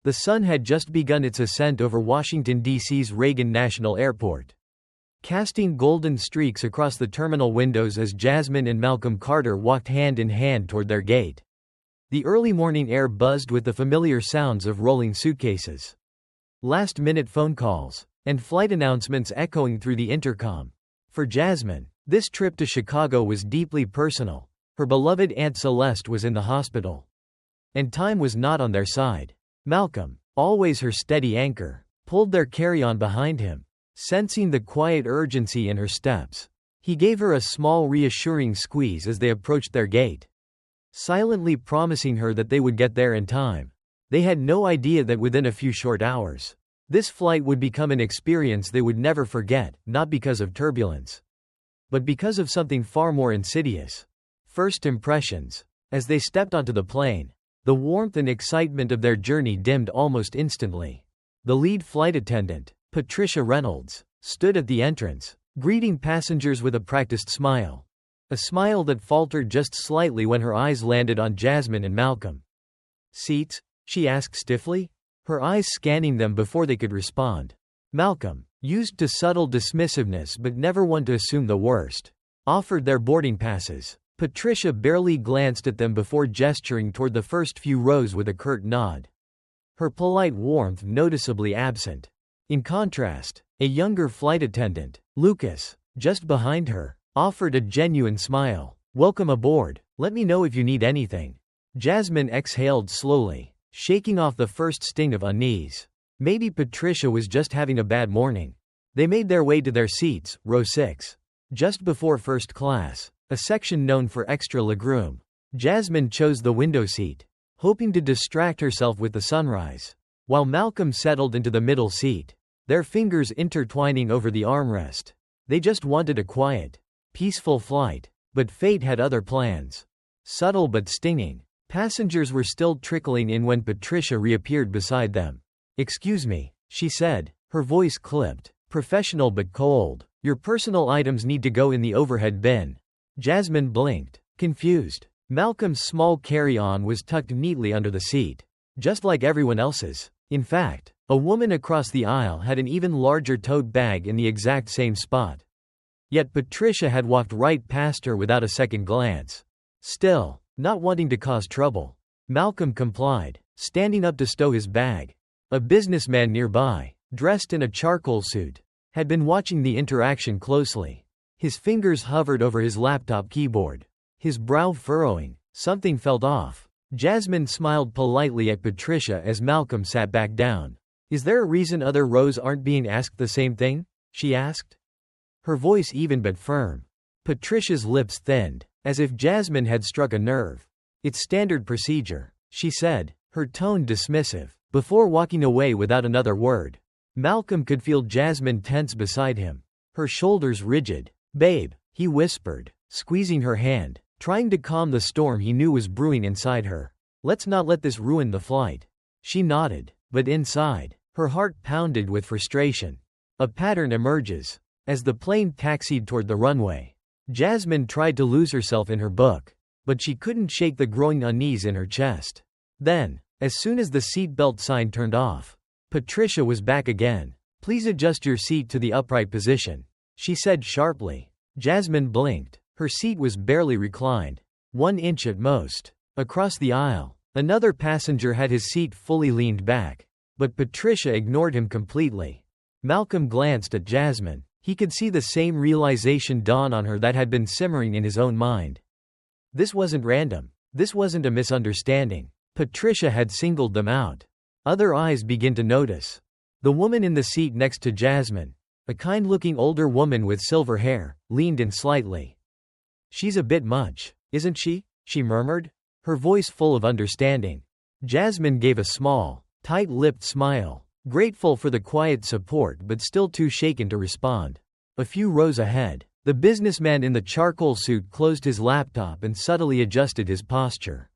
The sun had just begun its ascent over Washington, D.C.'s Reagan National Airport, casting golden streaks across the terminal windows as Jasmine and Malcolm Carter walked hand in hand toward their gate. The early morning air buzzed with the familiar sounds of rolling suitcases, last-minute phone calls, and flight announcements echoing through the intercom. For Jasmine, this trip to Chicago was deeply personal. Her beloved Aunt Celeste was in the hospital, and time was not on their side. Malcolm, always her steady anchor, pulled their carry-on behind him, sensing the quiet urgency in her steps. He gave her a small reassuring squeeze as they approached their gate, silently promising her that they would get there in time. They had no idea that within a few short hours, this flight would become an experience they would never forget, not because of turbulence, but because of something far more insidious. First impressions. As they stepped onto the plane, the warmth and excitement of their journey dimmed almost instantly. The lead flight attendant, Patricia Reynolds, stood at the entrance, greeting passengers with a practiced smile. A smile that faltered just slightly when her eyes landed on Jasmine and Malcolm. "Seats?" she asked stiffly, her eyes scanning them before they could respond. Malcolm, used to subtle dismissiveness but never one to assume the worst, offered their boarding passes. Patricia barely glanced at them before gesturing toward the first few rows with a curt nod, her polite warmth noticeably absent. In contrast, a younger flight attendant, Lucas, just behind her, offered a genuine smile. "Welcome aboard. Let me know if you need anything." Jasmine exhaled slowly, shaking off the first sting of unease. Maybe Patricia was just having a bad morning. They made their way to their seats, row 6. Just before first class, a section known for extra legroom. Jasmine chose the window seat, hoping to distract herself with the sunrise, while Malcolm settled into the middle seat, their fingers intertwining over the armrest. They just wanted a quiet, peaceful flight, but fate had other plans. Subtle but stinging. Passengers were still trickling in when Patricia reappeared beside them. "Excuse me," she said, her voice clipped, professional but cold. "Your personal items need to go in the overhead bin." Jasmine blinked, confused. Malcolm's small carry-on was tucked neatly under the seat, just like everyone else's. In fact, a woman across the aisle had an even larger tote bag in the exact same spot. Yet Patricia had walked right past her without a second glance. Still, not wanting to cause trouble, Malcolm complied, standing up to stow his bag. A businessman nearby, dressed in a charcoal suit, had been watching the interaction closely. His fingers hovered over his laptop keyboard, his brow furrowing. Something felt off. Jasmine smiled politely at Patricia as Malcolm sat back down. "Is there a reason other rows aren't being asked the same thing?" she asked, her voice even but firm. Patricia's lips thinned, as if Jasmine had struck a nerve. "It's standard procedure," she said, her tone dismissive, before walking away without another word. Malcolm could feel Jasmine tense beside him, her shoulders rigid. "Babe," he whispered, squeezing her hand, trying to calm the storm he knew was brewing inside her. "Let's not let this ruin the flight." She nodded, but inside, her heart pounded with frustration. A pattern emerges. As the plane taxied toward the runway, Jasmine tried to lose herself in her book, but she couldn't shake the growing unease in her chest. Then, as soon as the seatbelt sign turned off, Patricia was back again. "Please adjust your seat to the upright position," she said sharply. Jasmine blinked. Her seat was barely reclined, 1 inch at most. Across the aisle, another passenger had his seat fully leaned back, but Patricia ignored him completely. Malcolm glanced at Jasmine. He could see the same realization dawn on her that had been simmering in his own mind. This wasn't random. This wasn't a misunderstanding. Patricia had singled them out. Other eyes began to notice. The woman in the seat next to Jasmine, a kind-looking older woman with silver hair, leaned in slightly. "She's a bit much, isn't she?" she murmured, her voice full of understanding. Jasmine gave a small, tight-lipped smile, grateful for the quiet support but still too shaken to respond. A few rows ahead, the businessman in the charcoal suit closed his laptop and subtly adjusted his posture.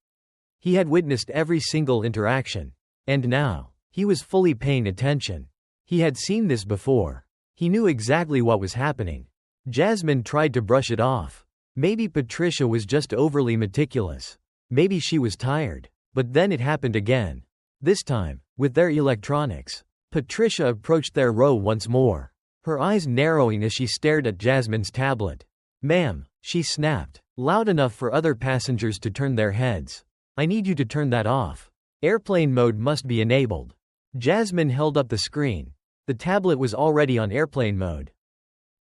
He had witnessed every single interaction, and now, he was fully paying attention. He had seen this before. He knew exactly what was happening. Jasmine tried to brush it off. Maybe Patricia was just overly meticulous. Maybe she was tired. But then it happened again. This time, with their electronics. Patricia approached their row once more, her eyes narrowing as she stared at Jasmine's tablet. "Ma'am," she snapped, loud enough for other passengers to turn their heads. "I need you to turn that off. Airplane mode must be enabled." Jasmine held up the screen. The tablet was already on airplane mode.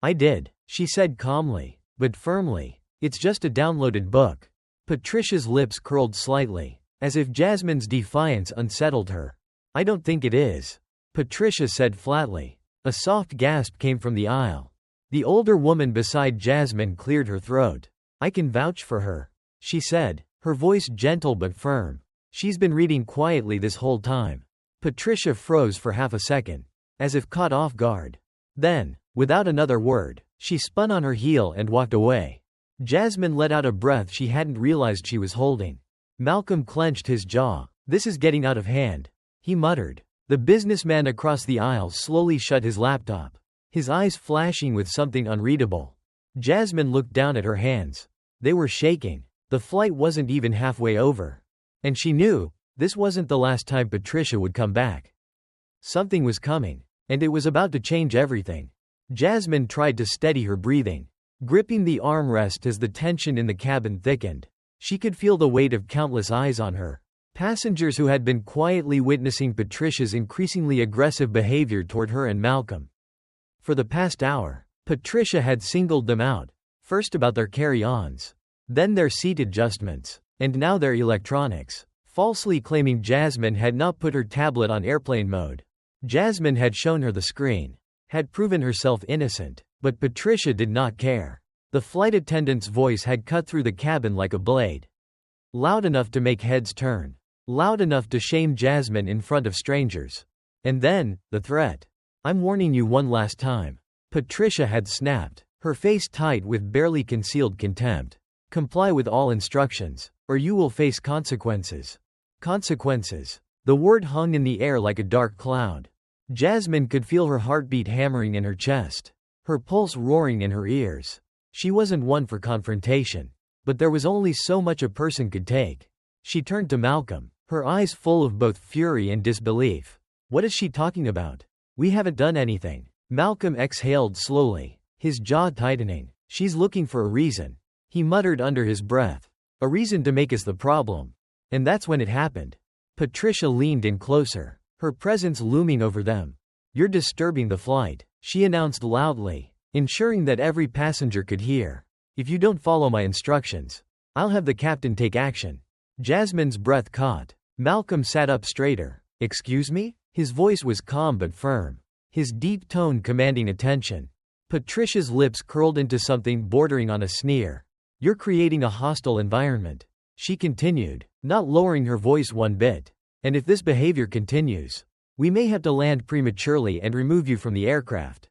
"I did," she said calmly, but firmly. "It's just a downloaded book." Patricia's lips curled slightly, as if Jasmine's defiance unsettled her. "I don't think it is," Patricia said flatly. A soft gasp came from the aisle. The older woman beside Jasmine cleared her throat. "I can vouch for her," she said, her voice gentle but firm. "She's been reading quietly this whole time." Patricia froze for half a second, as if caught off guard. Then, without another word, she spun on her heel and walked away. Jasmine let out a breath she hadn't realized she was holding. Malcolm clenched his jaw. "This is getting out of hand," he muttered. The businessman across the aisle slowly shut his laptop, his eyes flashing with something unreadable. Jasmine looked down at her hands. They were shaking. The flight wasn't even halfway over. And she knew, this wasn't the last time Patricia would come back. Something was coming, and it was about to change everything. Jasmine tried to steady her breathing, gripping the armrest as the tension in the cabin thickened. She could feel the weight of countless eyes on her. Passengers who had been quietly witnessing Patricia's increasingly aggressive behavior toward her and Malcolm. For the past hour, Patricia had singled them out, first about their carry-ons, then their seat adjustments, and now their electronics, falsely claiming Jasmine had not put her tablet on airplane mode. Jasmine had shown her the screen, had proven herself innocent, but Patricia did not care. The flight attendant's voice had cut through the cabin like a blade. Loud enough to make heads turn. Loud enough to shame Jasmine in front of strangers. And then, the threat. "I'm warning you one last time," Patricia had snapped, her face tight with barely concealed contempt. "Comply with all instructions, or you will face consequences." Consequences. The word hung in the air like a dark cloud. Jasmine could feel her heartbeat hammering in her chest, her pulse roaring in her ears. She wasn't one for confrontation, but there was only so much a person could take. She turned to Malcolm, her eyes full of both fury and disbelief. "What is she talking about? We haven't done anything." Malcolm exhaled slowly, his jaw tightening. "She's looking for a reason," he muttered under his breath. "A reason to make us the problem." And that's when it happened. Patricia leaned in closer, her presence looming over them. "You're disturbing the flight," she announced loudly, ensuring that every passenger could hear. "If you don't follow my instructions, I'll have the captain take action." Jasmine's breath caught. Malcolm sat up straighter. "Excuse me?" His voice was calm but firm, his deep tone commanding attention. Patricia's lips curled into something bordering on a sneer. "You're creating a hostile environment," she continued, not lowering her voice one bit. "And if this behavior continues, we may have to land prematurely and remove you from the aircraft."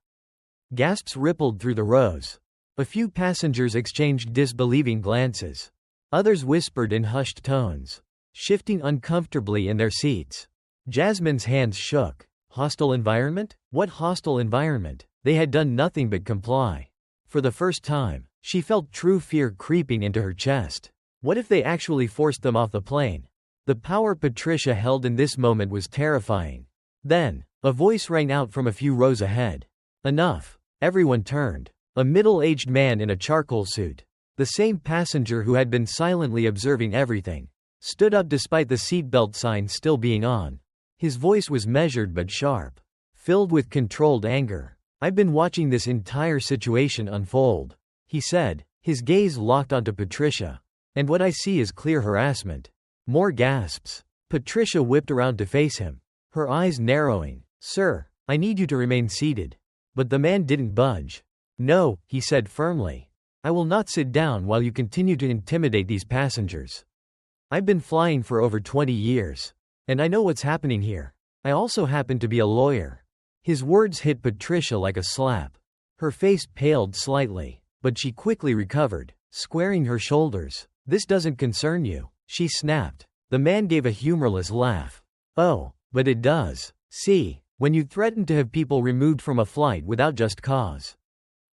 Gasps rippled through the rows. A few passengers exchanged disbelieving glances. Others whispered in hushed tones, shifting uncomfortably in their seats. Jasmine's hands shook. Hostile environment? What hostile environment? They had done nothing but comply. For the first time, she felt true fear creeping into her chest. What if they actually forced them off the plane? The power Patricia held in this moment was terrifying. Then, a voice rang out from a few rows ahead. "Enough." Everyone turned. A middle-aged man in a charcoal suit, the same passenger who had been silently observing everything, stood up despite the seatbelt sign still being on. His voice was measured but sharp, filled with controlled anger. "I've been watching this entire situation unfold," he said, his gaze locked onto Patricia. "And what I see is clear harassment." More gasps. Patricia whipped around to face him, her eyes narrowing. "Sir, I need you to remain seated." But the man didn't budge. "No," he said firmly. "I will not sit down while you continue to intimidate these passengers. I've been flying for over 20 years. And I know what's happening here. I also happen to be a lawyer." His words hit Patricia like a slap. Her face paled slightly, but she quickly recovered, squaring her shoulders. "This doesn't concern you," she snapped. The man gave a humorless laugh. "Oh, but it does. See, when you threaten to have people removed from a flight without just cause.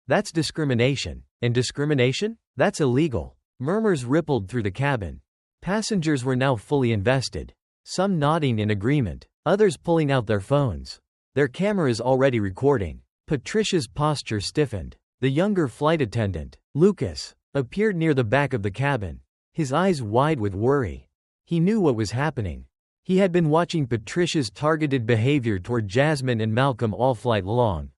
That's discrimination. And discrimination? That's illegal." Murmurs rippled through the cabin. Passengers were now fully invested. some nodding in agreement, others pulling out their phones. Their cameras already recording. Patricia's posture stiffened. The younger flight attendant, Lucas, appeared near the back of the cabin, his eyes wide with worry. He knew what was happening. He had been watching Patricia's targeted behavior toward Jasmine and Malcolm all flight long.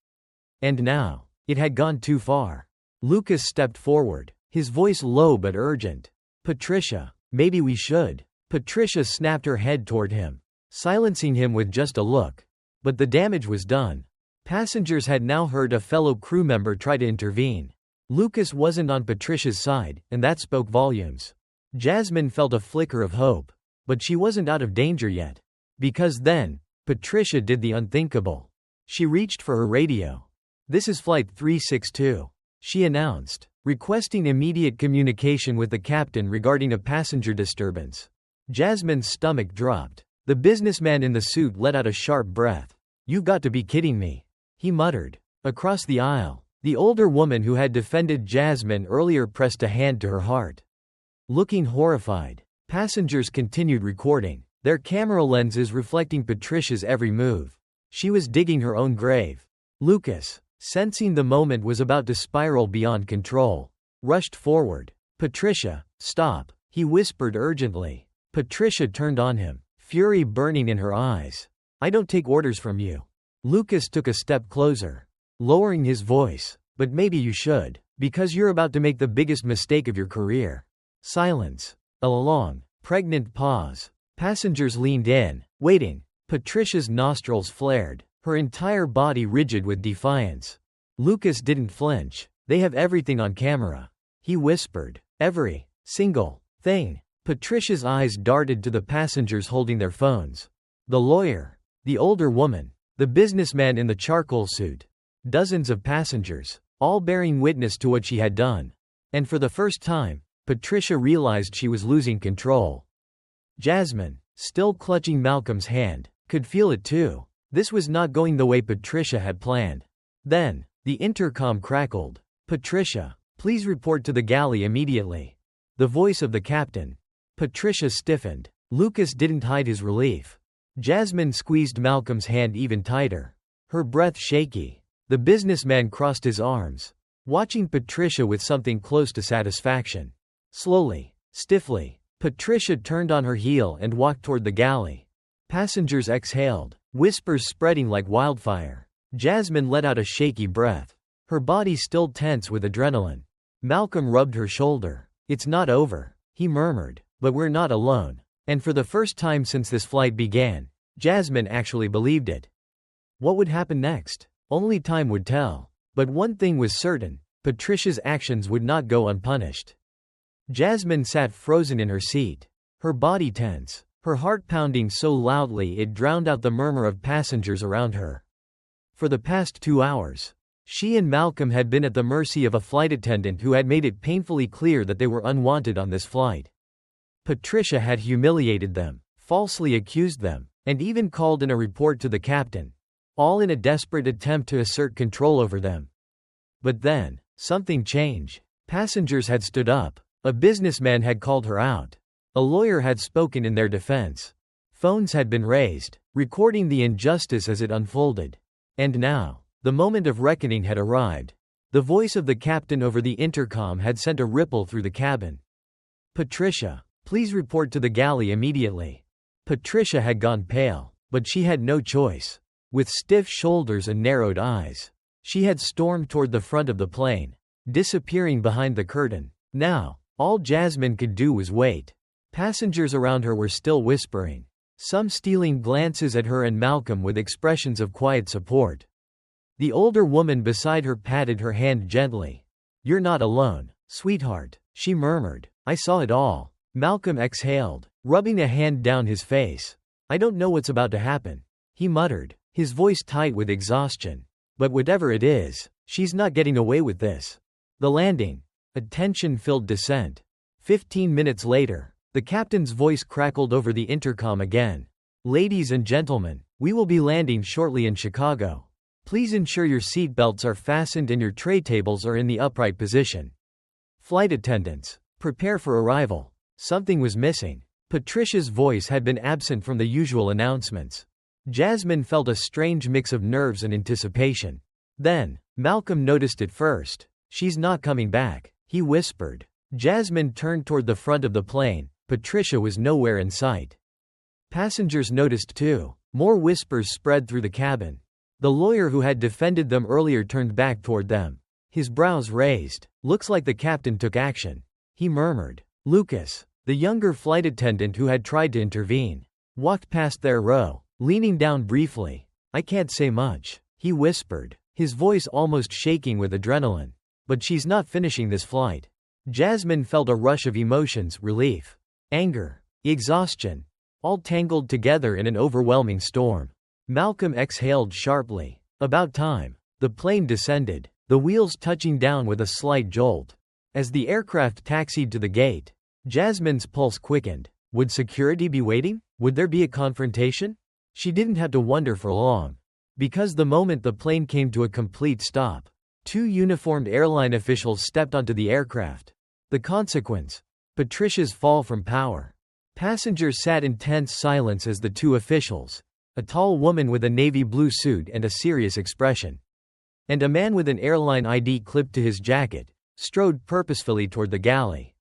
And now, it had gone too far. Lucas stepped forward, his voice low but urgent. Patricia, maybe we should. Patricia snapped her head toward him, silencing him with just a look. But the damage was done. Passengers had now heard a fellow crew member try to intervene. Lucas wasn't on Patricia's side, and that spoke volumes. Jasmine felt a flicker of hope. But she wasn't out of danger yet. Because then, Patricia did the unthinkable. She reached for her radio. "This is Flight 362, she announced, requesting immediate communication with the captain regarding a passenger disturbance. Jasmine's stomach dropped. The businessman in the suit let out a sharp breath. "You got to be kidding me," he muttered. Across the aisle, the older woman who had defended Jasmine earlier pressed a hand to her heart. Looking horrified, passengers continued recording, their camera lenses reflecting Patricia's every move. She was digging her own grave. Lucas, sensing the moment was about to spiral beyond control, rushed forward. "Patricia, stop," he whispered urgently. Patricia turned on him, fury burning in her eyes. "I don't take orders from you." Lucas took a step closer, lowering his voice. "But maybe you should, because you're about to make the biggest mistake of your career." Silence. A long, pregnant pause. Passengers leaned in, waiting. Patricia's nostrils flared, her entire body rigid with defiance. Lucas didn't flinch. "They have everything on camera," he whispered. "Every single thing." Patricia's eyes darted to the passengers holding their phones. The lawyer, the older woman, the businessman in the charcoal suit. Dozens of passengers, all bearing witness to what she had done. And for the first time, Patricia realized she was losing control. Jasmine, still clutching Malcolm's hand, could feel it too. This was not going the way Patricia had planned. Then, the intercom crackled. "Patricia, please report to the galley immediately." The voice of the captain. Patricia stiffened. Lucas didn't hide his relief. Jasmine squeezed Malcolm's hand even tighter, her breath shaky. The businessman crossed his arms, watching Patricia with something close to satisfaction. Slowly, stiffly, Patricia turned on her heel and walked toward the galley. Passengers exhaled, whispers spreading like wildfire. Jasmine let out a shaky breath, her body still tense with adrenaline. Malcolm rubbed her shoulder. "It's not over," he murmured, "but we're not alone." And for the first time since this flight began, Jasmine actually believed it. What would happen next? Only time would tell. But one thing was certain, Patricia's actions would not go unpunished. Jasmine sat frozen in her seat, her body tense, her heart pounding so loudly it drowned out the murmur of passengers around her. For the past 2 hours, she and Malcolm had been at the mercy of a flight attendant who had made it painfully clear that they were unwanted on this flight. Patricia had humiliated them, falsely accused them, and even called in a report to the captain, all in a desperate attempt to assert control over them. But then, something changed. Passengers had stood up. A businessman had called her out. A lawyer had spoken in their defense. Phones had been raised, recording the injustice as it unfolded. And now, the moment of reckoning had arrived. The voice of the captain over the intercom had sent a ripple through the cabin. "Patricia, please report to the galley immediately." Patricia had gone pale, but she had no choice. With stiff shoulders and narrowed eyes, she had stormed toward the front of the plane, disappearing behind the curtain. Now, all Jasmine could do was wait. Passengers around her were still whispering, some stealing glances at her and Malcolm with expressions of quiet support. The older woman beside her patted her hand gently. "You're not alone, sweetheart," she murmured. "I saw it all." Malcolm exhaled, rubbing a hand down his face. "I don't know what's about to happen," he muttered, his voice tight with exhaustion. "But whatever it is, she's not getting away with this." The landing. A tension-filled descent. 15 minutes later, the captain's voice crackled over the intercom again. "Ladies and gentlemen, we will be landing shortly in Chicago. Please ensure your seat belts are fastened and your tray tables are in the upright position. Flight attendants, prepare for arrival." Something was missing. Patricia's voice had been absent from the usual announcements. Jasmine felt a strange mix of nerves and anticipation. Then, Malcolm noticed it first. "She's not coming back," he whispered. Jasmine turned toward the front of the plane. Patricia was nowhere in sight. Passengers noticed too. More whispers spread through the cabin. The lawyer who had defended them earlier turned back toward them. His brows raised. "Looks like the captain took action," he murmured. Lucas, the younger flight attendant who had tried to intervene, walked past their row, leaning down briefly. "I can't say much," he whispered, his voice almost shaking with adrenaline. "But she's not finishing this flight." Jasmine felt a rush of emotions, relief, anger, exhaustion, all tangled together in an overwhelming storm. Malcolm exhaled sharply. About time. The plane descended, the wheels touching down with a slight jolt. As the aircraft taxied to the gate, Jasmine's pulse quickened. Would security be waiting? Would there be a confrontation? She didn't have to wonder for long. Because the moment the plane came to a complete stop, two uniformed airline officials stepped onto the aircraft. The consequence: Patricia's fall from power. Passengers sat in tense silence as the two officials, a tall woman with a navy blue suit and a serious expression, and a man with an airline ID clipped to his jacket, strode purposefully toward the galley.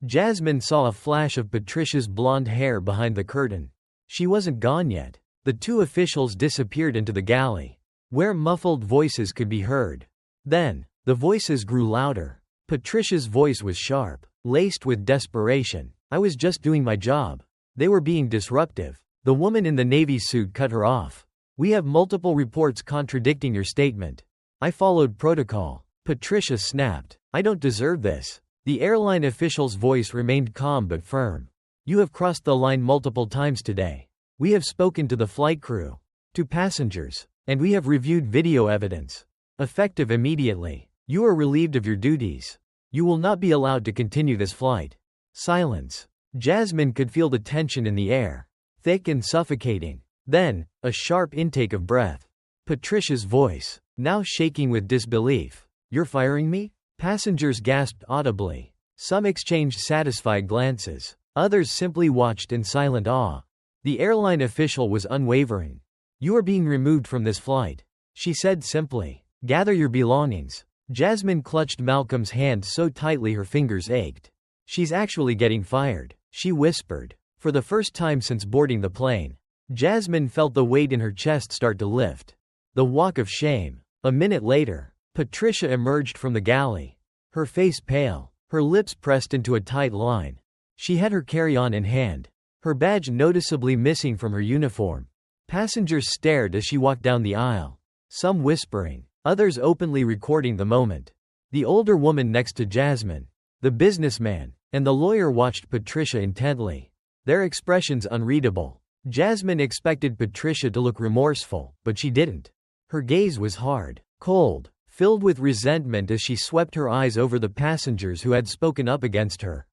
Jasmine saw a flash of Patricia's blonde hair behind the curtain. She wasn't gone yet. The two officials disappeared into the galley, where muffled voices could be heard. Then, the voices grew louder. Patricia's voice was sharp, laced with desperation. "I was just doing my job. They were being disruptive." The woman in the navy suit cut her off. "We have multiple reports contradicting your statement." "I followed protocol." Patricia snapped. "I don't deserve this." The airline official's voice remained calm but firm. "You have crossed the line multiple times today. We have spoken to the flight crew, to passengers, and we have reviewed video evidence. Effective immediately. You are relieved of your duties. You will not be allowed to continue this flight." Silence. Jasmine could feel the tension in the air, thick and suffocating. Then, a sharp intake of breath. Patricia's voice, now shaking with disbelief. "You're firing me?" Passengers gasped audibly. Some exchanged satisfied glances. Others simply watched in silent awe. The airline official was unwavering. "You are being removed from this flight," she said simply. "Gather your belongings." Jasmine clutched Malcolm's hand so tightly her fingers ached. "She's actually getting fired," she whispered. For the first time since boarding the plane, Jasmine felt the weight in her chest start to lift. The walk of shame. A minute later, Patricia emerged from the galley, her face pale, her lips pressed into a tight line. She had her carry-on in hand, her badge noticeably missing from her uniform. Passengers stared as she walked down the aisle, some whispering, others openly recording the moment. The older woman next to Jasmine, the businessman, and the lawyer watched Patricia intently, their expressions unreadable. Jasmine expected Patricia to look remorseful, but she didn't. Her gaze was hard, cold, filled with resentment as she swept her eyes over the passengers who had spoken up against her.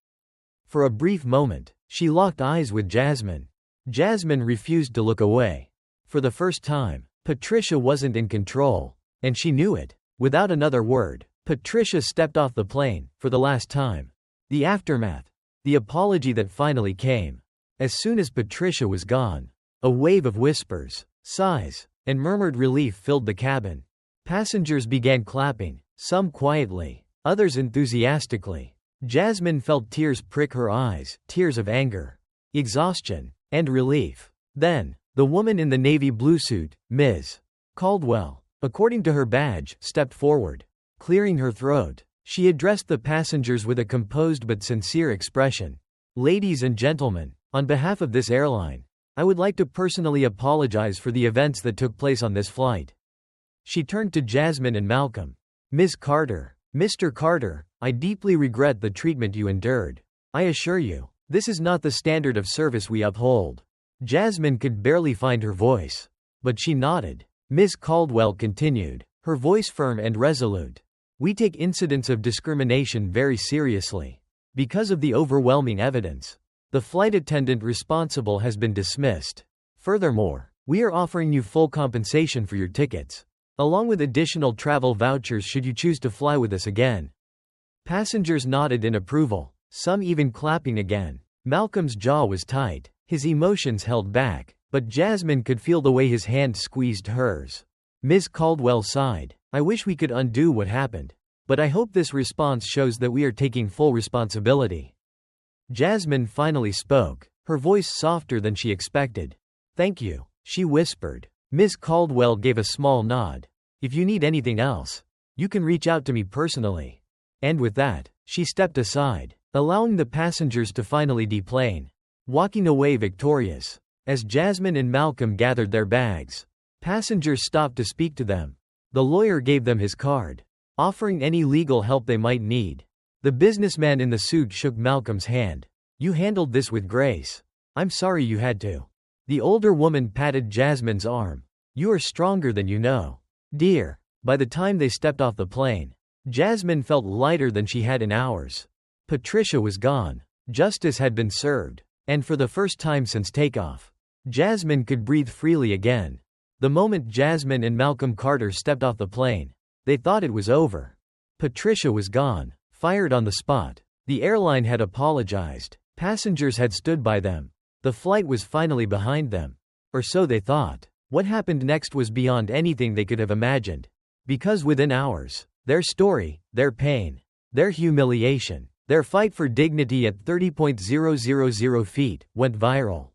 For a brief moment, she locked eyes with Jasmine. Jasmine refused to look away. For the first time, Patricia wasn't in control, and she knew it. Without another word, Patricia stepped off the plane, for the last time. The aftermath. The apology that finally came. As soon as Patricia was gone, a wave of whispers, sighs, and murmured relief filled the cabin. Passengers began clapping, some quietly, others enthusiastically. Jasmine felt tears prick her eyes, tears of anger, exhaustion, and relief. Then, the woman in the navy blue suit, Ms. Caldwell, according to her badge, stepped forward. Clearing her throat, she addressed the passengers with a composed but sincere expression. "Ladies and gentlemen, on behalf of this airline, I would like to personally apologize for the events that took place on this flight." She turned to Jasmine and Malcolm. "Ms. Carter, Mr. Carter, I deeply regret the treatment you endured. I assure you, this is not the standard of service we uphold." Jasmine could barely find her voice, but she nodded. Ms. Caldwell continued, her voice firm and resolute. "We take incidents of discrimination very seriously. Because of the overwhelming evidence, the flight attendant responsible has been dismissed. Furthermore, we are offering you full compensation for your tickets, along with additional travel vouchers should you choose to fly with us again." Passengers nodded in approval, some even clapping again. Malcolm's jaw was tight, his emotions held back, but Jasmine could feel the way his hand squeezed hers. Ms. Caldwell sighed. I wish we could undo what happened. But I hope this response shows that we are taking full responsibility. Jasmine finally spoke, her voice softer than she expected. Thank you, she whispered. Ms. Caldwell gave a small nod. If you need anything else, you can reach out to me personally. And with that, she stepped aside, allowing the passengers to finally deplane, walking away victorious. As Jasmine and Malcolm gathered their bags, passengers stopped to speak to them. The lawyer gave them his card, offering any legal help they might need. The businessman in the suit shook Malcolm's hand. You handled this with grace. I'm sorry you had to. The older woman patted Jasmine's arm. You are stronger than you know, dear. By the time they stepped off the plane, Jasmine felt lighter than she had in hours. Patricia was gone. Justice had been served. And for the first time since takeoff, Jasmine could breathe freely again. The moment Jasmine and Malcolm Carter stepped off the plane, they thought it was over. Patricia was gone, fired on the spot. The airline had apologized. Passengers had stood by them. The flight was finally behind them. Or so they thought. What happened next was beyond anything they could have imagined. Because within hours, their story, their pain, their humiliation, their fight for dignity at 30,000 feet, went viral.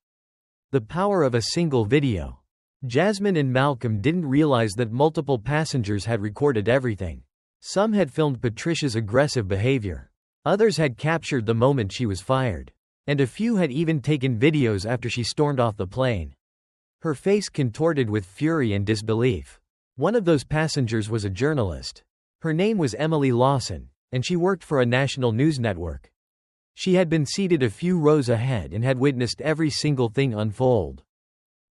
The power of a single video. Jasmine and Malcolm didn't realize that multiple passengers had recorded everything. Some had filmed Patricia's aggressive behavior. Others had captured the moment she was fired. And a few had even taken videos after she stormed off the plane. Her face contorted with fury and disbelief. One of those passengers was a journalist. Her name was Emily Lawson, and she worked for a national news network. She had been seated a few rows ahead and had witnessed every single thing unfold.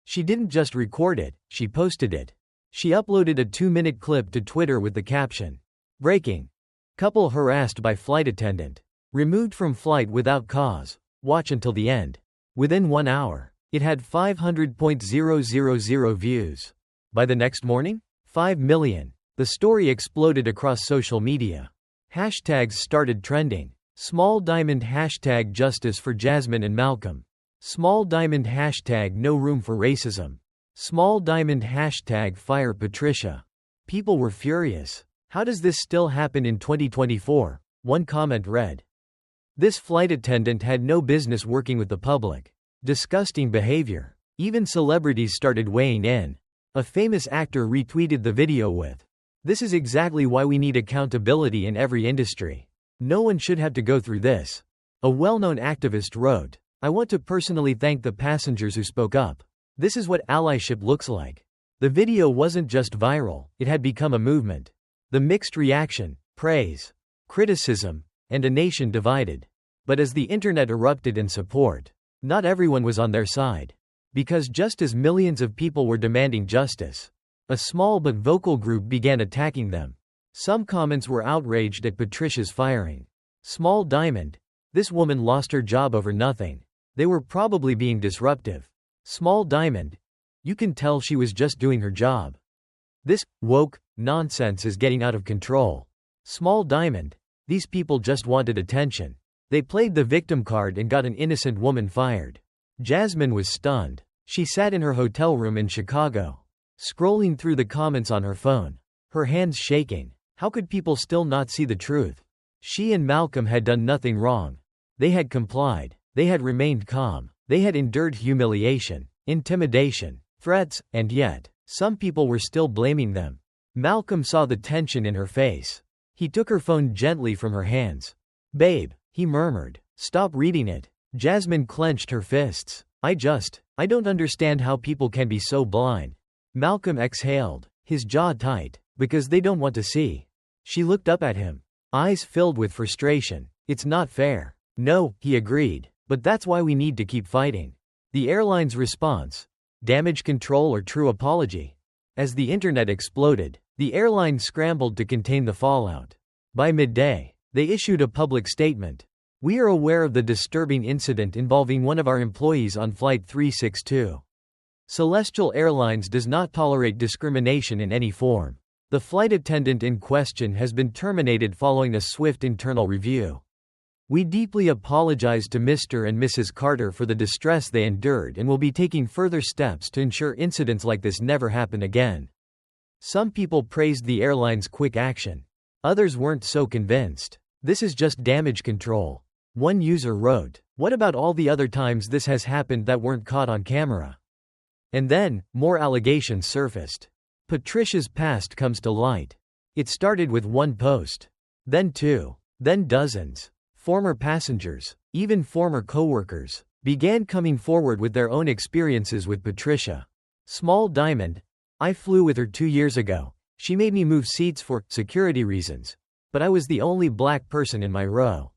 She didn't just record it, she posted it. She uploaded a 2-minute clip to Twitter with the caption, "Breaking. Couple harassed by flight attendant. Removed from flight without cause. Watch until the end." Within 1 hour, it had 500,000 views. By the next morning, 5 million. The story exploded across social media. Hashtags started trending. Small diamond hashtag justice for Jasmine and Malcolm. Small diamond hashtag no room for racism. Small diamond hashtag fire Patricia. People were furious. How does this still happen in 2024? One comment read. This flight attendant had no business working with the public. Disgusting behavior. Even celebrities started weighing in. A famous actor retweeted the video with, "This is exactly why we need accountability in every industry. No one should have to go through this." A well-known activist wrote, "I want to personally thank the passengers who spoke up. This is what allyship looks like." The video wasn't just viral, it had become a movement. The mixed reaction, praise, criticism, and a nation divided. But as the internet erupted in support, not everyone was on their side. Because just as millions of people were demanding justice, a small but vocal group began attacking them. Some comments were outraged at Patricia's firing. Small diamond. This woman lost her job over nothing. They were probably being disruptive. Small diamond. You can tell she was just doing her job. This woke nonsense is getting out of control. Small diamond. These people just wanted attention. They played the victim card and got an innocent woman fired. Jasmine was stunned. She sat in her hotel room in Chicago, scrolling through the comments on her phone, her hands shaking. How could people still not see the truth? She and Malcolm had done nothing wrong. They had complied. They had remained calm. They had endured humiliation, intimidation, threats, and yet, some people were still blaming them. Malcolm saw the tension in her face. He took her phone gently from her hands. "Babe," he murmured, "stop reading it." Jasmine clenched her fists. I don't understand how people can be so blind." Malcolm exhaled, his jaw tight, "Because they don't want to see." She looked up at him, eyes filled with frustration. "It's not fair." "No," he agreed, "but that's why we need to keep fighting." The airline's response? Damage control or true apology? As the internet exploded, the airline scrambled to contain the fallout. By midday, they issued a public statement. "We are aware of the disturbing incident involving one of our employees on Flight 362. Celestial Airlines does not tolerate discrimination in any form. The flight attendant in question has been terminated following a swift internal review. We deeply apologize to Mr. and Mrs. Carter for the distress they endured and will be taking further steps to ensure incidents like this never happen again. Some people praised the airline's quick action. Others weren't so convinced. This is just damage control. One user wrote, "What about all the other times this has happened that weren't caught on camera?" And then, more allegations surfaced. Patricia's past comes to light. It started with one post. Then two. Then dozens. Former passengers, even former coworkers, began coming forward with their own experiences with Patricia. Small Diamond. I flew with her 2 years ago. She made me move seats for security reasons, but I was the only black person in my row.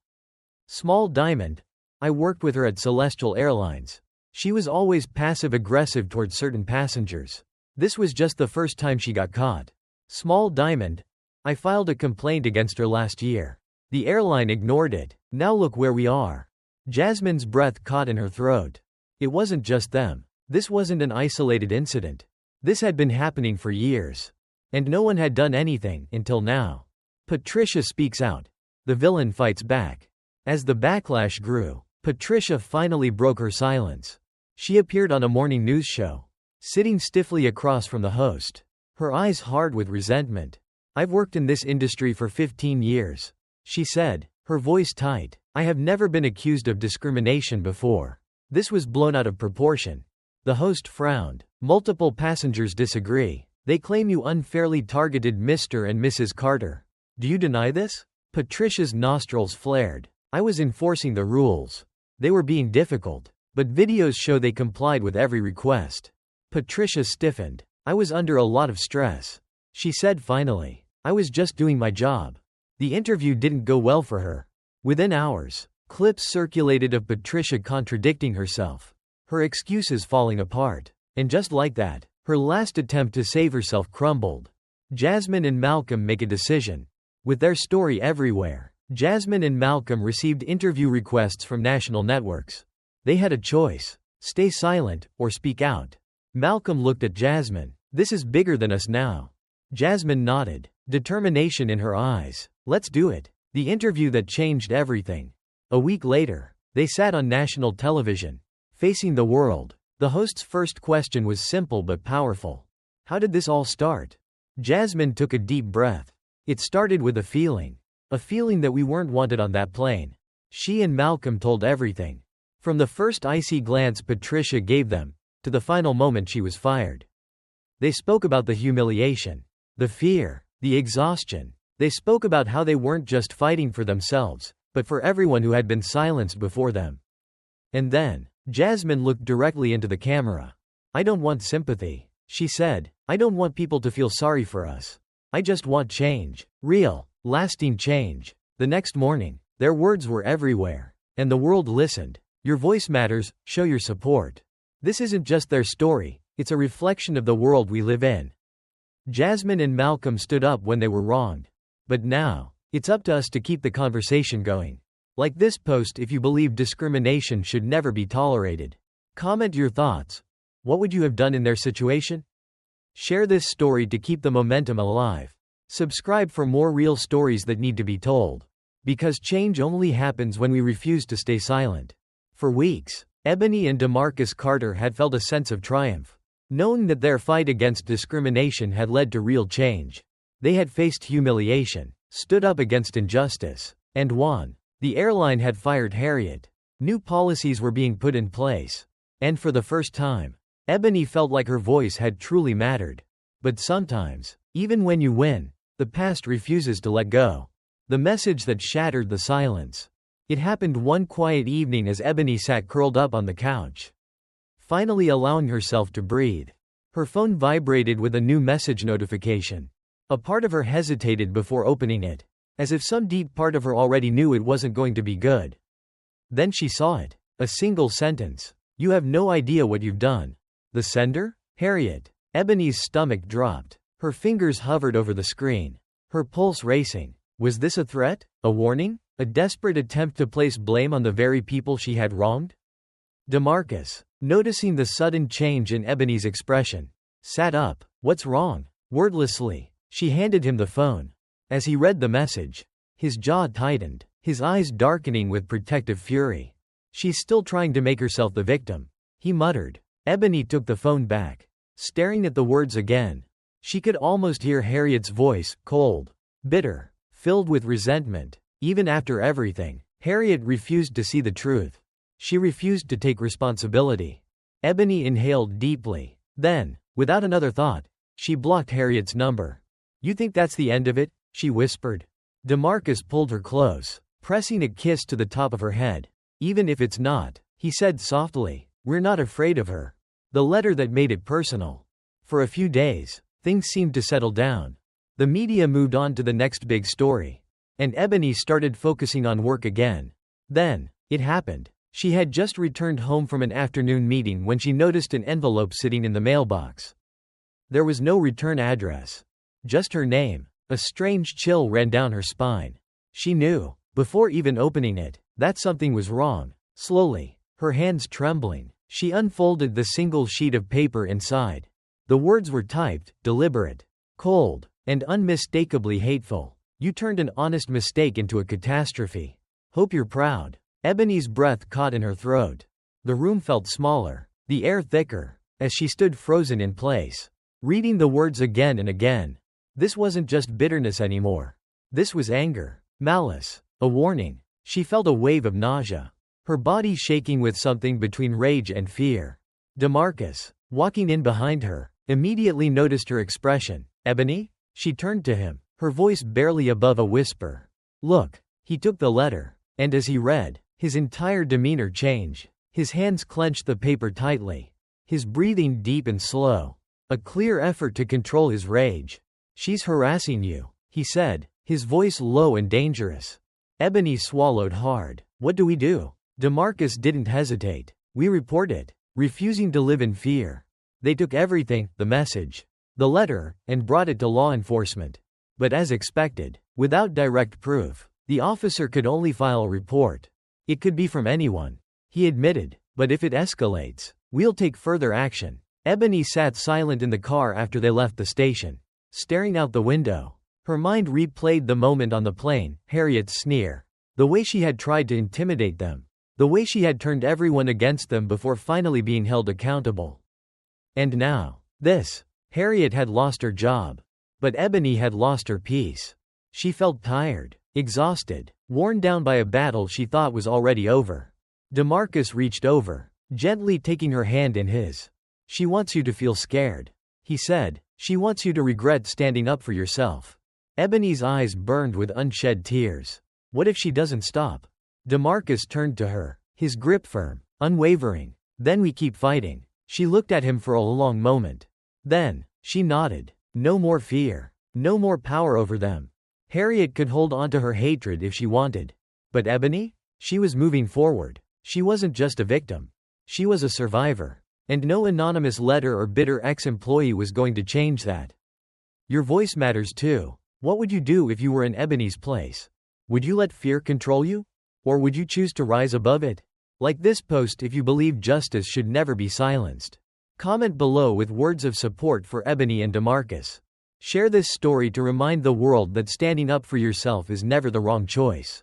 Small Diamond. I worked with her at Celestial Airlines. She was always passive-aggressive towards certain passengers. This was just the first time she got caught. Small Diamond. I filed a complaint against her last year. The airline ignored it. Now look where we are. Jasmine's breath caught in her throat. It wasn't just them. This wasn't an isolated incident. This had been happening for years. And no one had done anything until now. Patricia speaks out. The villain fights back. As the backlash grew, Patricia finally broke her silence. She appeared on a morning news show, sitting stiffly across from the host, her eyes hard with resentment. "I've worked in this industry for 15 years. She said, her voice tight. "I have never been accused of discrimination before. This was blown out of proportion." The host frowned. "Multiple passengers disagree. They claim you unfairly targeted Mr. and Mrs. Carter. Do you deny this?" Patricia's nostrils flared. "I was enforcing the rules. They were being difficult, but videos show they complied with every request." Patricia stiffened. "I was under a lot of stress," she said finally. "I was just doing my job." The interview didn't go well for her. Within hours, clips circulated of Patricia contradicting herself, her excuses falling apart. And just like that, her last attempt to save herself crumbled. Jasmine and Malcolm make a decision. With their story everywhere, Jasmine and Malcolm received interview requests from national networks. They had a choice: stay silent, or speak out. Malcolm looked at Jasmine. "This is bigger than us now." Jasmine nodded, determination in her eyes. "Let's do it." The interview that changed everything. A week later, they sat on national television, facing the world. The host's first question was simple but powerful. "How did this all start?" Jasmine took a deep breath. "It started with a feeling that we weren't wanted on that plane." She and Malcolm told everything. From the first icy glance Patricia gave them, to the final moment she was fired. They spoke about the humiliation, the fear, the exhaustion. They spoke about how they weren't just fighting for themselves, but for everyone who had been silenced before them. And then, Jasmine looked directly into the camera. "I don't want sympathy," she said. "I don't want people to feel sorry for us. I just want change. Real, lasting change." The next morning, their words were everywhere. And the world listened. Your voice matters, show your support. This isn't just their story, it's a reflection of the world we live in. Jasmine and Malcolm stood up when they were wronged. But now, it's up to us to keep the conversation going. Like this post if you believe discrimination should never be tolerated. Comment your thoughts. What would you have done in their situation? Share this story to keep the momentum alive. Subscribe for more real stories that need to be told. Because change only happens when we refuse to stay silent. For weeks, Ebony and DeMarcus Carter had felt a sense of triumph, knowing that their fight against discrimination had led to real change. They had faced humiliation, stood up against injustice, and won. The airline had fired Harriet. New policies were being put in place. And for the first time, Ebony felt like her voice had truly mattered. But sometimes, even when you win, the past refuses to let go. The message that shattered the silence. It happened one quiet evening as Ebony sat curled up on the couch, finally allowing herself to breathe. Her phone vibrated with a new message notification. A part of her hesitated before opening it, as if some deep part of her already knew it wasn't going to be good. Then she saw it. A single sentence. "You have no idea what you've done." The sender? Harriet. Ebony's stomach dropped. Her fingers hovered over the screen, her pulse racing. Was this a threat? A warning? A desperate attempt to place blame on the very people she had wronged? DeMarcus, noticing the sudden change in Ebony's expression, sat up. "What's wrong?" Wordlessly, she handed him the phone. As he read the message, His jaw tightened, his eyes darkening with protective fury. "She's still trying to make herself the victim," he muttered. Ebony took the phone back, staring at the words again. She could almost hear Harriet's voice, cold, bitter, filled with resentment. Even after everything, Harriet refused to see the truth. She refused to take responsibility. Ebony inhaled deeply. Then, without another thought, she blocked Harriet's number. "You think that's the end of it?" she whispered. DeMarcus pulled her close, pressing a kiss to the top of her head. "Even if it's not," he said softly, "we're not afraid of her." The letter that made it personal. For a few days, things seemed to settle down. The media moved on to the next big story. And Ebony started focusing on work again. Then, it happened. She had just returned home from an afternoon meeting when she noticed an envelope sitting in the mailbox. There was no return address. Just her name. A strange chill ran down her spine. She knew, before even opening it, that something was wrong. Slowly, her hands trembling, she unfolded the single sheet of paper inside. The words were typed, deliberate, cold, and unmistakably hateful. "You turned an honest mistake into a catastrophe. Hope you're proud." Ebony's breath caught in her throat. The room felt smaller, the air thicker, as she stood frozen in place, reading the words again and again. This wasn't just bitterness anymore. This was anger, malice, a warning. She felt a wave of nausea, her body shaking with something between rage and fear. DeMarcus, walking in behind her, immediately noticed her expression. "Ebony?" She turned to him, her voice barely above a whisper. "Look." He took the letter, and as he read, his entire demeanor changed. His hands clenched the paper tightly, his breathing deep and slow, a clear effort to control his rage. "She's harassing you," he said, his voice low and dangerous. Ebony swallowed hard. "What do we do?" DeMarcus didn't hesitate. "We report it," refusing to live in fear. They took everything, the message, the letter, and brought it to law enforcement. But as expected, without direct proof, the officer could only file a report. "It could be from anyone," he admitted, "but if it escalates, we'll take further action." Ebony sat silent in the car after they left the station, staring out the window. Her mind replayed the moment on the plane, Harriet's sneer, the way she had tried to intimidate them, the way she had turned everyone against them before finally being held accountable. And now, this. Harriet had lost her job. But Ebony had lost her peace. She felt tired, exhausted, worn down by a battle she thought was already over. DeMarcus reached over, gently taking her hand in his. "She wants you to feel scared," he said. "She wants you to regret standing up for yourself." Ebony's eyes burned with unshed tears. "What if she doesn't stop?" DeMarcus turned to her, his grip firm, unwavering. "Then we keep fighting." She looked at him for a long moment. Then, she nodded. No more fear. No more power over them. Harriet could hold on to her hatred if she wanted. But Ebony? She was moving forward. She wasn't just a victim. She was a survivor. And no anonymous letter or bitter ex-employee was going to change that. Your voice matters too. What would you do if you were in Ebony's place? Would you let fear control you? Or would you choose to rise above it? Like this post if you believe justice should never be silenced. Comment below with words of support for Ebony and DeMarcus. Share this story to remind the world that standing up for yourself is never the wrong choice.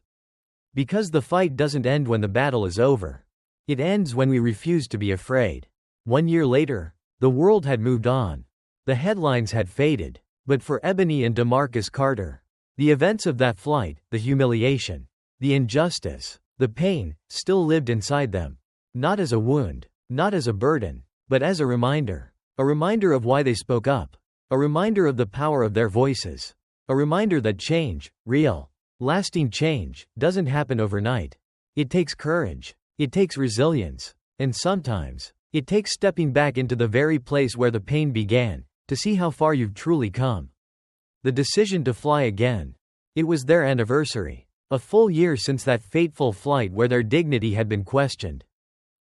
Because the fight doesn't end when the battle is over. It ends when we refuse to be afraid. 1 year later, the world had moved on. The headlines had faded. But for Ebony and DeMarcus Carter, the events of that flight, the humiliation, the injustice, the pain, still lived inside them. Not as a wound, not as a burden, but as a reminder. A reminder of why they spoke up. A reminder of the power of their voices. A reminder that change, real, lasting change, doesn't happen overnight. It takes courage. It takes resilience. And sometimes, it takes stepping back into the very place where the pain began, to see how far you've truly come. The decision to fly again. It was their anniversary. A full year since that fateful flight where their dignity had been questioned.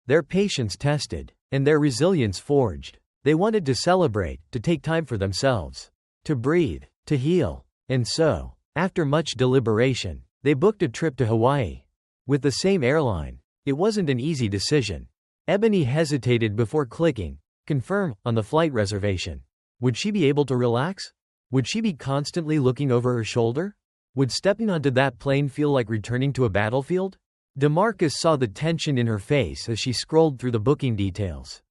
Their patience tested, and their resilience forged. They wanted to celebrate, to take time for themselves, to breathe, to heal. And so, after much deliberation, they booked a trip to Hawaii. With the same airline. It wasn't an easy decision. Ebony hesitated before clicking confirm on the flight reservation. Would she be able to relax? Would she be constantly looking over her shoulder? Would stepping onto that plane feel like returning to a battlefield? DeMarcus saw the tension in her face as she scrolled through the booking details.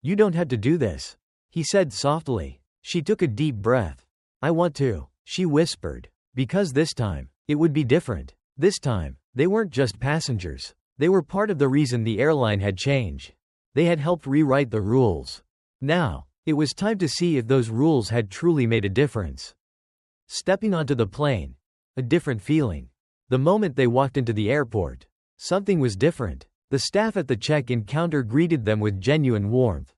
"You don't have to do this," he said softly. She took a deep breath. "I want to," she whispered. Because this time, it would be different. This time, they weren't just passengers. They were part of the reason the airline had changed. They had helped rewrite the rules. Now, it was time to see if those rules had truly made a difference. Stepping onto the plane. A different feeling. The moment they walked into the airport, something was different. The staff at the check-in counter greeted them with genuine warmth.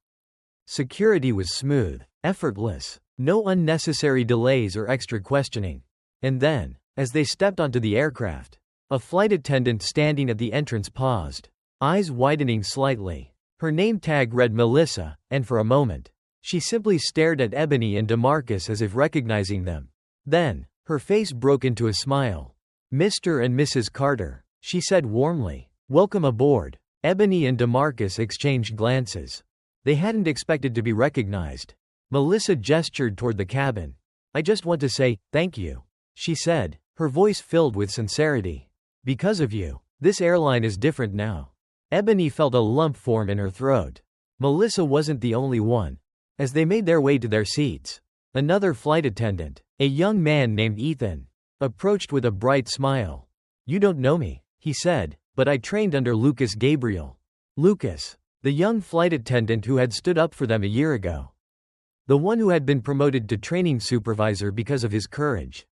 Security was smooth, effortless, no unnecessary delays or extra questioning. And then, as they stepped onto the aircraft, a flight attendant standing at the entrance paused, eyes widening slightly. Her name tag read Melissa, and for a moment, she simply stared at Ebony and DeMarcus as if recognizing them. Then, her face broke into a smile. "Mr. and Mrs. Carter," she said warmly. "Welcome aboard." Ebony and DeMarcus exchanged glances. They hadn't expected to be recognized. Melissa gestured toward the cabin. "I just want to say, thank you," she said, her voice filled with sincerity. "Because of you, this airline is different now." Ebony felt a lump form in her throat. Melissa wasn't the only one. As they made their way to their seats, another flight attendant, a young man named Ethan, approached with a bright smile. "You don't know me," he said, "but I trained under Lucas Gabriel." Lucas, the young flight attendant who had stood up for them a year ago. The one who had been promoted to training supervisor because of his courage.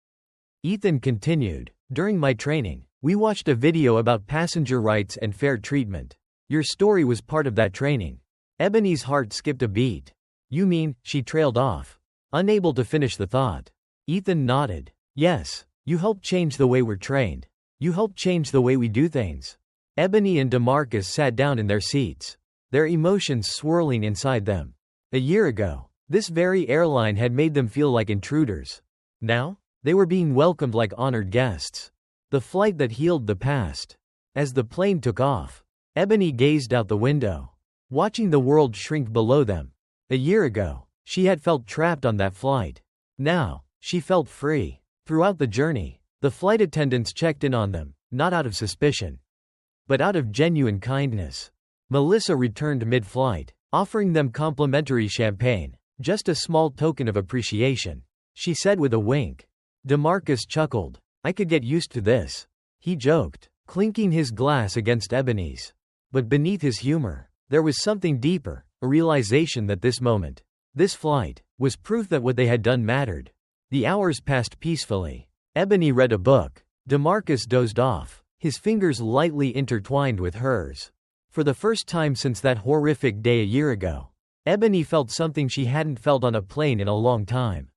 Ethan continued, "During my training, we watched a video about passenger rights and fair treatment. Your story was part of that training." Ebony's heart skipped a beat. "You mean," she trailed off, unable to finish the thought. Ethan nodded. "Yes, you helped change the way we're trained. You helped change the way we do things." Ebony and DeMarcus sat down in their seats, their emotions swirling inside them. A year ago, this very airline had made them feel like intruders. Now, they were being welcomed like honored guests. The flight that healed the past. As the plane took off, Ebony gazed out the window, watching the world shrink below them. A year ago, she had felt trapped on that flight. Now, she felt free. Throughout the journey, the flight attendants checked in on them, not out of suspicion, but out of genuine kindness. Melissa returned mid-flight, offering them complimentary champagne, just a small token of appreciation. She said with a wink. DeMarcus chuckled. "I could get used to this," he joked, clinking his glass against Ebony's. But beneath his humor, there was something deeper, a realization that this moment, this flight, was proof that what they had done mattered. The hours passed peacefully. Ebony read a book. DeMarcus dozed off, his fingers lightly intertwined with hers. For the first time since that horrific day a year ago, Ebony felt something she hadn't felt on a plane in a long time.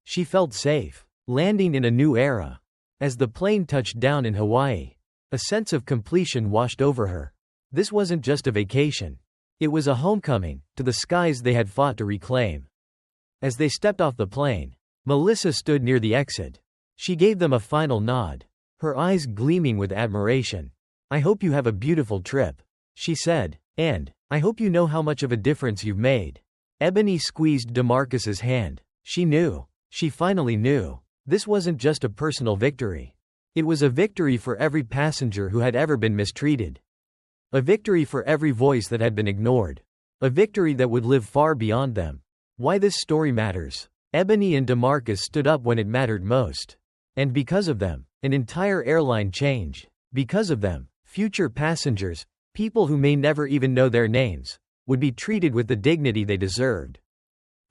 She felt safe, landing in a new era. As the plane touched down in Hawaii, a sense of completion washed over her. This wasn't just a vacation. It was a homecoming, to the skies they had fought to reclaim. As they stepped off the plane, Melissa stood near the exit. She gave them a final nod, her eyes gleaming with admiration. "I hope you have a beautiful trip," she said, "and I hope you know how much of a difference you've made." Ebony squeezed DeMarcus's hand. She knew. She finally knew. This wasn't just a personal victory. It was a victory for every passenger who had ever been mistreated. A victory for every voice that had been ignored. A victory that would live far beyond them. Why this story matters. Ebony and DeMarcus stood up when it mattered most. And because of them, an entire airline changed. Because of them, future passengers, people who may never even know their names, would be treated with the dignity they deserved.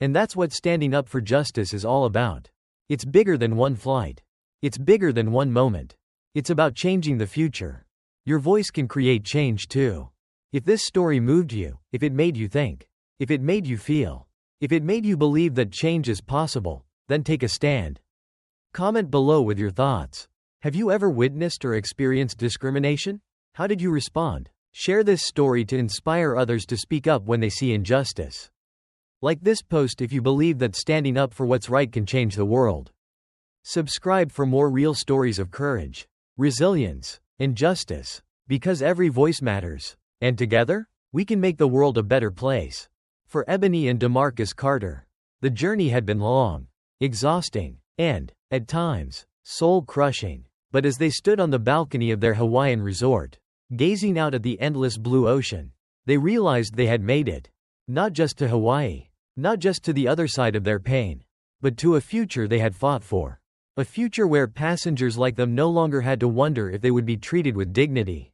And that's what standing up for justice is all about. It's bigger than one flight. It's bigger than one moment. It's about changing the future. Your voice can create change too. If this story moved you, if it made you think, if it made you feel, if it made you believe that change is possible, then take a stand. Comment below with your thoughts. Have you ever witnessed or experienced discrimination? How did you respond? Share this story to inspire others to speak up when they see injustice. Like this post if you believe that standing up for what's right can change the world. Subscribe for more real stories of courage, resilience, and justice, because every voice matters, and together, we can make the world a better place. For Ebony and DeMarcus Carter, the journey had been long, exhausting, and, at times, soul-crushing. But as they stood on the balcony of their Hawaiian resort, gazing out at the endless blue ocean, they realized they had made it. Not just to Hawaii, not just to the other side of their pain, but to a future they had fought for. A future where passengers like them no longer had to wonder if they would be treated with dignity.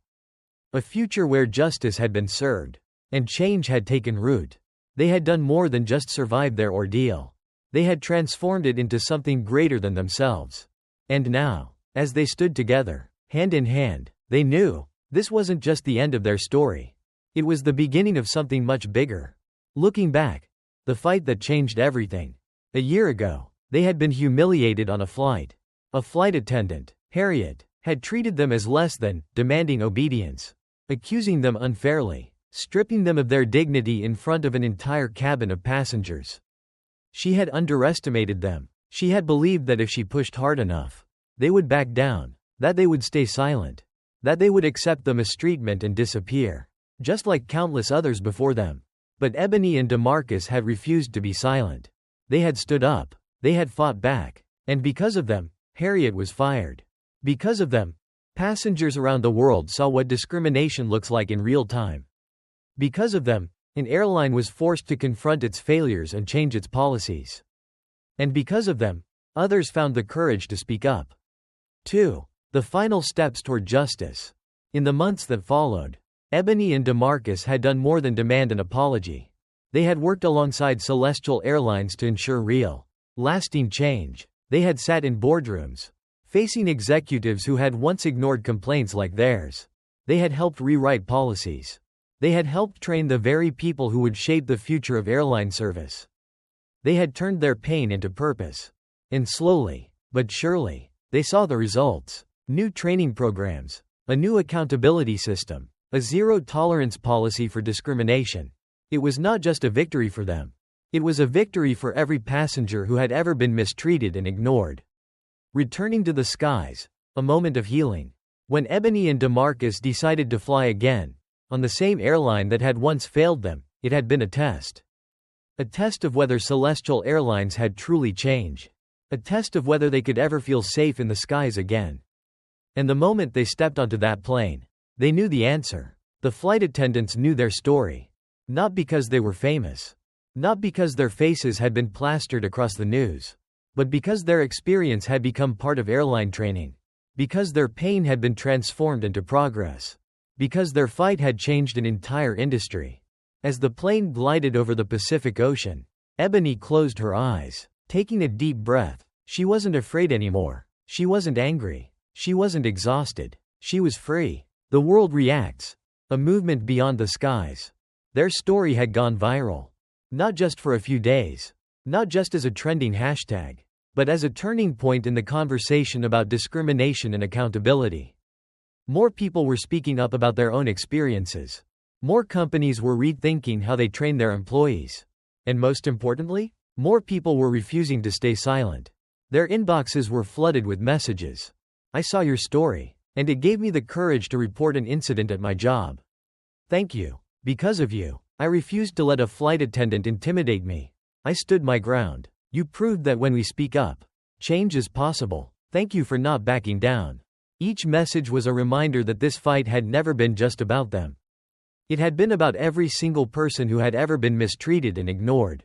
A future where justice had been served, and change had taken root. They had done more than just survive their ordeal. They had transformed it into something greater than themselves. And now, as they stood together, hand in hand, they knew this wasn't just the end of their story. It was the beginning of something much bigger. Looking back, the fight that changed everything. A year ago, they had been humiliated on a flight. A flight attendant, Harriet, had treated them as less than, demanding obedience, accusing them unfairly, stripping them of their dignity in front of an entire cabin of passengers. She had underestimated them. She had believed that if she pushed hard enough, they would back down, that they would stay silent, that they would accept the mistreatment and disappear, just like countless others before them. But Ebony and DeMarcus had refused to be silent. They had stood up. They had fought back. And because of them, Harriet was fired. Because of them, passengers around the world saw what discrimination looks like in real time. Because of them, an airline was forced to confront its failures and change its policies. And because of them, others found the courage to speak up. 2. The final steps toward justice. In the months that followed, Ebony and DeMarcus had done more than demand an apology. They had worked alongside Celestial Airlines to ensure real, lasting change. They had sat in boardrooms, facing executives who had once ignored complaints like theirs. They had helped rewrite policies. They had helped train the very people who would shape the future of airline service. They had turned their pain into purpose. And slowly, but surely, they saw the results. New training programs, a new accountability system, a zero-tolerance policy for discrimination. It was not just a victory for them. It was a victory for every passenger who had ever been mistreated and ignored. Returning to the skies, a moment of healing. When Ebony and DeMarcus decided to fly again, on the same airline that had once failed them, it had been a test. A test of whether Celestial Airlines had truly changed. A test of whether they could ever feel safe in the skies again. And the moment they stepped onto that plane, they knew the answer. The flight attendants knew their story. Not because they were famous. Not because their faces had been plastered across the news. But because their experience had become part of airline training. Because their pain had been transformed into progress. Because their fight had changed an entire industry. As the plane glided over the Pacific Ocean, Ebony closed her eyes, taking a deep breath. She wasn't afraid anymore. She wasn't angry. She wasn't exhausted. She was free. The world reacts. A movement beyond the skies. Their story had gone viral. Not just for a few days. Not just as a trending hashtag. But as a turning point in the conversation about discrimination and accountability. More people were speaking up about their own experiences. More companies were rethinking how they train their employees. And most importantly, more people were refusing to stay silent. Their inboxes were flooded with messages. I saw your story, and it gave me the courage to report an incident at my job. Thank you. Because of you, I refused to let a flight attendant intimidate me. I stood my ground. You proved that when we speak up, change is possible. Thank you for not backing down. Each message was a reminder that this fight had never been just about them. It had been about every single person who had ever been mistreated and ignored.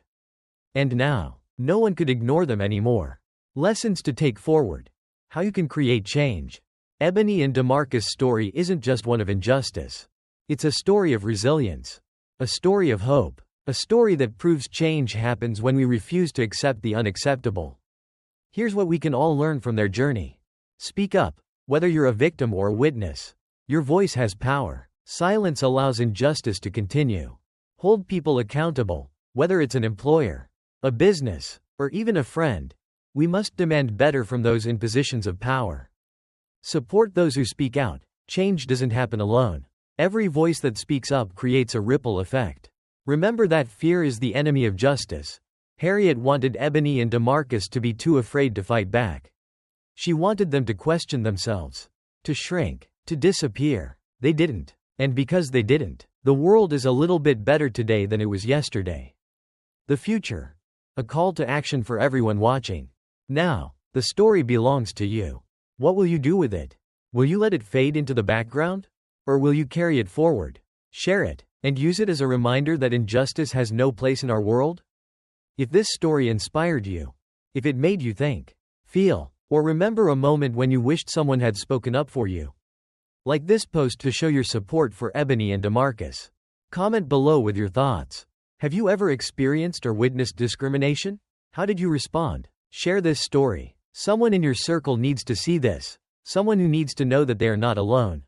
And now, no one could ignore them anymore. Lessons to take forward. How you can create change. Ebony and DeMarcus' story isn't just one of injustice. It's a story of resilience. A story of hope. A story that proves change happens when we refuse to accept the unacceptable. Here's what we can all learn from their journey. Speak up, whether you're a victim or a witness. Your voice has power. Silence allows injustice to continue. Hold people accountable, whether it's an employer, a business, or even a friend. We must demand better from those in positions of power. Support those who speak out. Change doesn't happen alone. Every voice that speaks up creates a ripple effect. Remember that fear is the enemy of justice. Harriet wanted Ebony and DeMarcus to be too afraid to fight back. She wanted them to question themselves, to shrink, to disappear. They didn't. And because they didn't, the world is a little bit better today than it was yesterday. The future. A call to action for everyone watching. Now, The story belongs to you. What will you do with it? Will you let it fade into the background? Or will you carry it forward? Share it, and use it as a reminder that injustice has no place in our world? If this story inspired you, if it made you think, feel, or remember a moment when you wished someone had spoken up for you, like this post to show your support for Ebony and DeMarcus. Comment below with your thoughts. Have you ever experienced or witnessed discrimination? How did you respond? Share this story. Someone in your circle needs to see this. Someone who needs to know that they are not alone.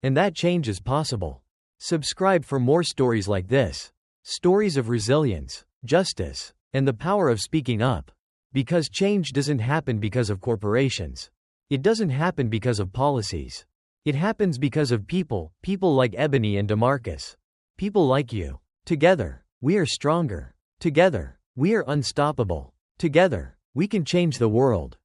And that change is possible. Subscribe for more stories like this. Stories of resilience, justice, and the power of speaking up. Because change doesn't happen because of corporations. It doesn't happen because of policies. It happens because of people like Ebony and DeMarcus. People like you. Together, we are stronger. Together, we are unstoppable. Together, we can change the world.